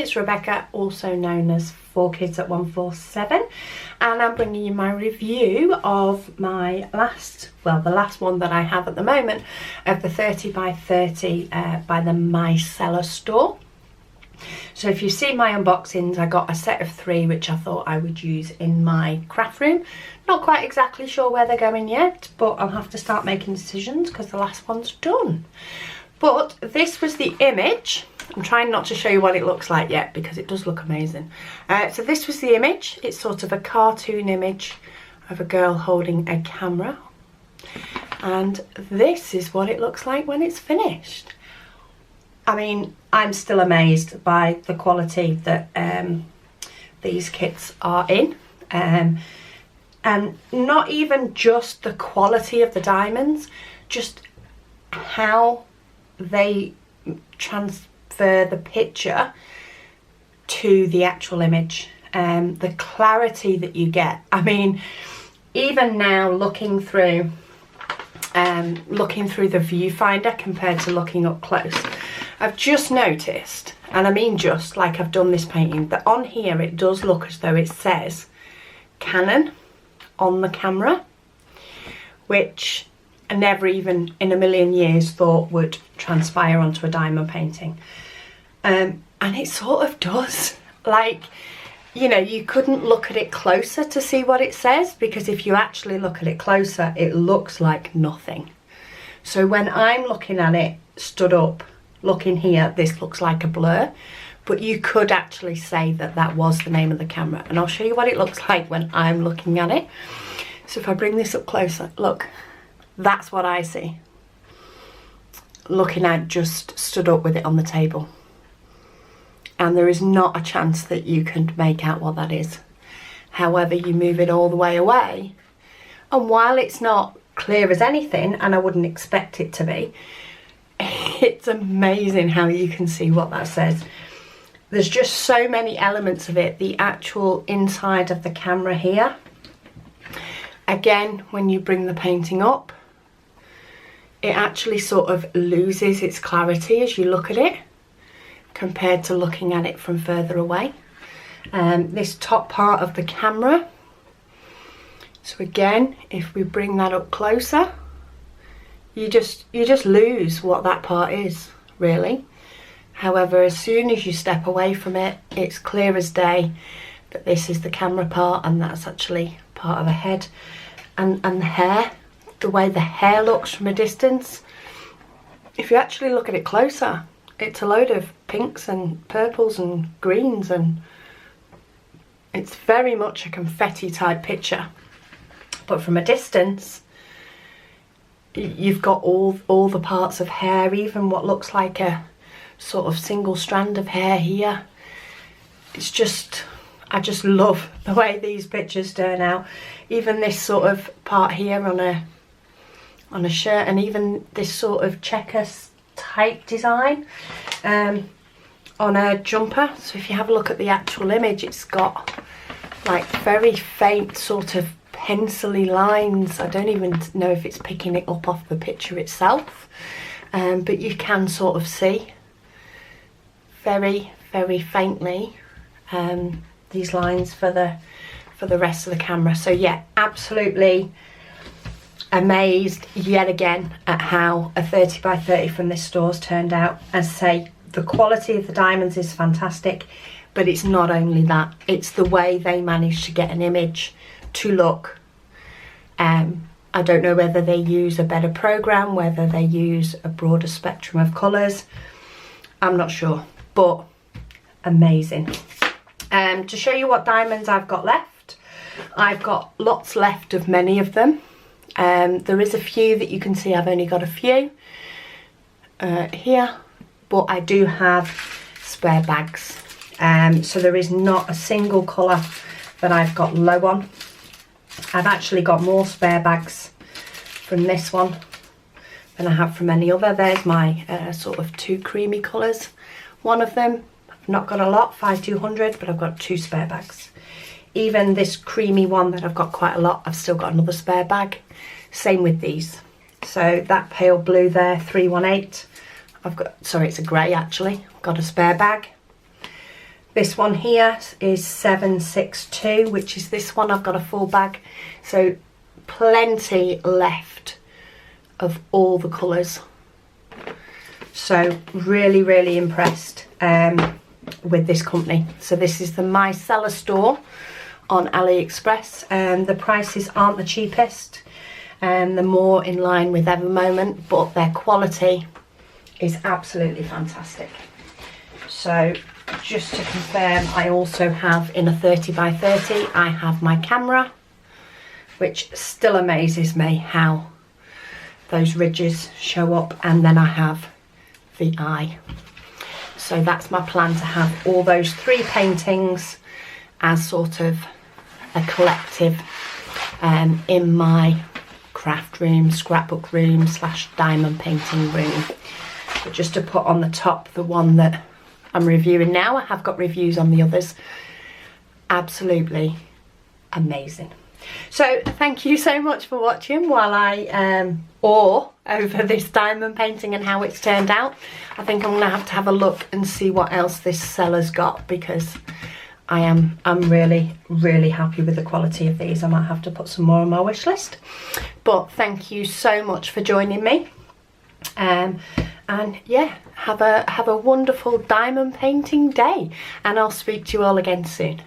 it's Rebecca, also known as 4Kids at 147, and I'm bringing you my review of my last, well, the last one that I have at the moment, of the 30 by 30 by the Mycella store. So if you see my unboxings, I got a set of 3 which I thought I would use in my craft room. Not quite exactly sure where they're going yet, but I'll have to start making decisions because the last one's done. But this was the image. I'm trying not to show you what it looks like yet because it does look amazing. So this was the image. It's sort of a cartoon image of a girl holding a camera. And this is what it looks like when it's finished. I mean, I'm still amazed by the quality that these kits are in. And not even just the quality of the diamonds, just how they transfer the picture to the actual image. The clarity that you get. I mean, even now looking through the viewfinder compared to looking up close, I've just noticed, and I mean just like I've done this painting, that on here it does look as though it says Canon on the camera, which I never even in a million years thought would transpire onto a diamond painting. And it sort of does. Like, you know, you couldn't look at it closer to see what it says, because if you actually look at it closer, it looks like nothing. So when I'm looking at it stood up, looking here, this looks like a blur, but you could actually say that that was the name of the camera. And I'll show you what it looks like when I'm looking at it. So if I bring this up closer, look, that's what I see. Looking at just stood up with it on the table. And there is not a chance that you can make out what that is. However, you move it all the way away, and while it's not clear as anything, and I wouldn't expect it to be, it's amazing how you can see what that says. There's just so many elements of it. The actual inside of the camera here. Again, when you bring the painting up, it actually sort of loses its clarity as you look at it compared to looking at it from further away. This top part of the camera, so again, if we bring that up closer, you just lose what that part is, really. However, as soon as you step away from it, it's clear as day that this is the camera part and that's actually part of a head. And the hair, the way the hair looks from a distance, if you actually look at it closer, it's a load of pinks and purples and greens, and it's very much a confetti type picture. But from a distance, you've got all the parts of hair, even what looks like a sort of single strand of hair here. It's just, I just love the way these pictures turn out. Even this sort of part here on a shirt, and even this sort of checker type design on a jumper. So if you have a look at the actual image, it's got like very faint sort of pencil-y lines. I don't even know if it's picking it up off the picture itself, but you can sort of see very, very faintly these lines for the rest of the camera. So yeah, absolutely amazed yet again at how a 30 by 30 from this store's turned out. As I say, the quality of the diamonds is fantastic, but it's not only that, it's the way they managed to get an image to look. I don't know whether they use a better program, whether they use a broader spectrum of colours, I'm not sure, but amazing. To show you what diamonds I've got left, I've got lots left of many of them. There is a few that you can see, I've only got a few here, but I do have spare bags. So there is not a single colour that I've got low on. I've actually got more spare bags from this one than I have from any other. There's my sort of 2 creamy colours. One of them, I've not got a lot, 5200, but I've got 2 spare bags. Even this creamy one that I've got quite a lot, I've still got another spare bag. Same with these. So that pale blue there, 318, I've got, sorry, it's a grey actually, I've got a spare bag. This one here is 762, which is this one. I've got a full bag, so plenty left of all the colours. So really, really impressed with this company. So this is the Mycella store on AliExpress. The prices aren't the cheapest, and they're more in line with Evermoment, but their quality is absolutely fantastic. So just to confirm, I also have in a 30 by 30, I have my camera, which still amazes me how those ridges show up, and then I have the eye. So that's my plan, to have all those 3 paintings as sort of a collective in my craft room, scrapbook room / diamond painting room. But just to put on the top the one that I'm reviewing now, I have got reviews on the others. Absolutely amazing. So thank you so much for watching while I awe over this diamond painting and how it's turned out. I think I'm gonna have a look and see what else this seller's got, because I'm really, really happy with the quality of these. I might have to put some more on my wish list. But thank you so much for joining me. And yeah, have a wonderful diamond painting day, and I'll speak to you all again soon.